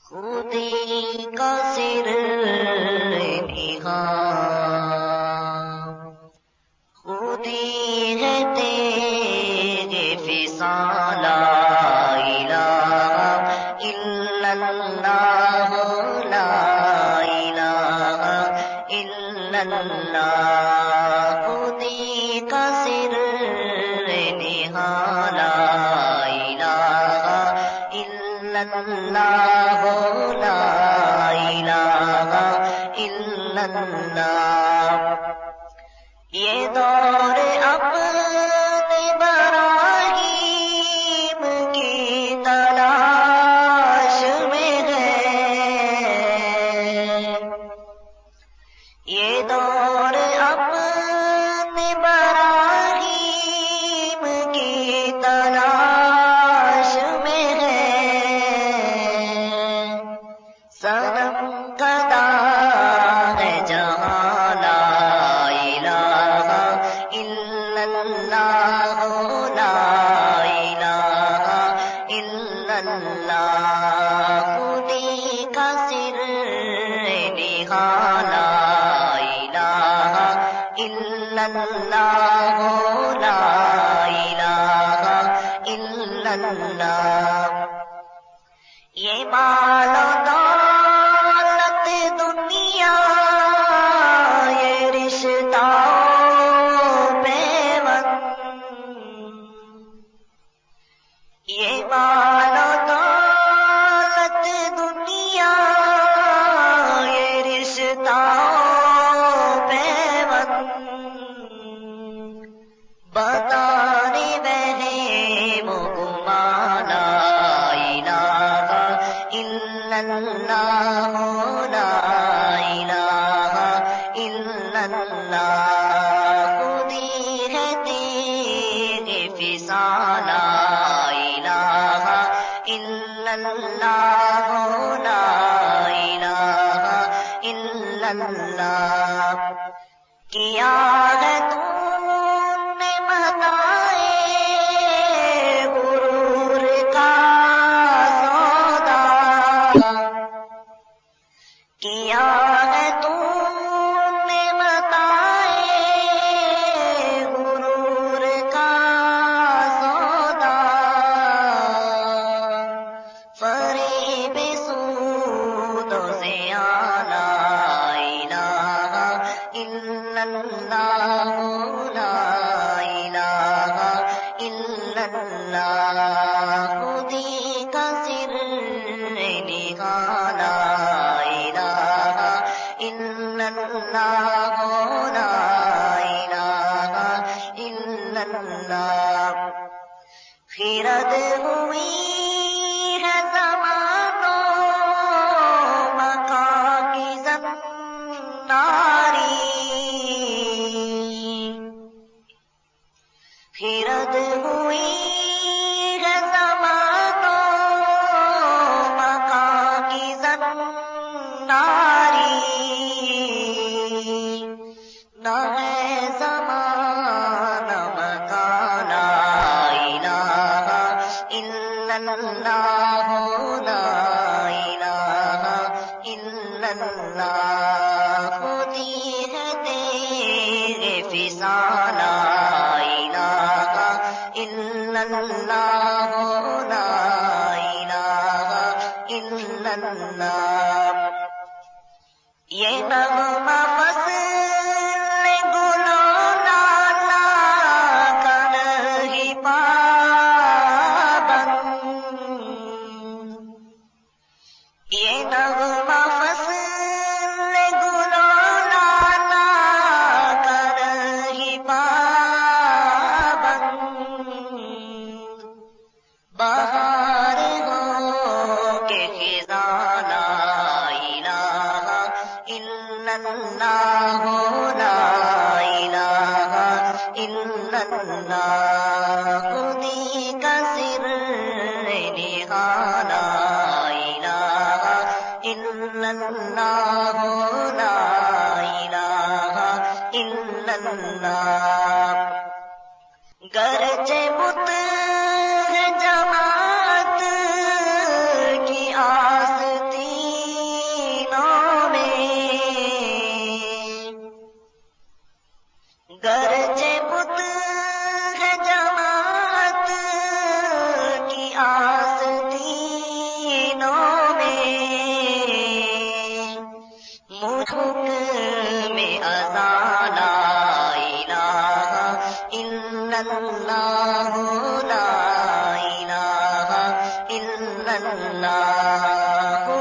خودی کا سر نہاں، خودی ہے تیرے فصال، لا الہ الا اللہ، لا الہ الا اللہ، خودی کا سر نہاں، لا الہ الا اللہ، لا الہ الا اللہ۔ یہ دور اپنے براہیم کی تلاش میں ہے، یہ دور اپنے براہیم کی تلاش میں ہے، صنم کدا ہے جہاں، لا الہ الا اللہ، لا الہ الا اللہ، خودی کا سر نہاں، لا الہ الا اللہ، لا الہ الا اللہ۔ یہ مال و دولت دنیا، یہ رشتہ پیوند، یہ مال و دولت دنیا، یہ رشتہ پیوند، بتانے وہم و گمان، لا الہ الا اللہ، لا الہ الا اللہ، خودی ہے تیرے فصال، لا الہ الا اللہ، لا الہ الا اللہ۔ کیا ہے تم نے متائے غرور کا سودا، کیا ہے تم نے متائے غرور کا سودا، فریب سود و زیان، لا الہ الا اللہ، لا الہ الا اللہ، خودی کا سر نہاں، لا الہ الا اللہ، لا الہ الا اللہ۔ خرد ہوئی ہے زمان و مکان کی زناری، خرد ہوئی ہے زمان و مکان کی زناری، نہ ہے زمان مکان، لا الہ الا اللہ، لا الہ الا اللہ، خودی ہے تیرے فصال، لا الہ الا اللہ، لا الہ الا اللہ۔ یہ نغمہ فصل گل و لالا کا نہیں پابند، یہ نغمہ فصل گل و لالا کا نہیں پابند، بہار ہو کے خزاں، لا الہ الا اللہ، لا الہ الا اللہ، خودی کا سر نہاں، لا الہ الا اللہ، لا الہ الا اللہ۔ گرچہ بت ہے جماعت کی آستی اللہ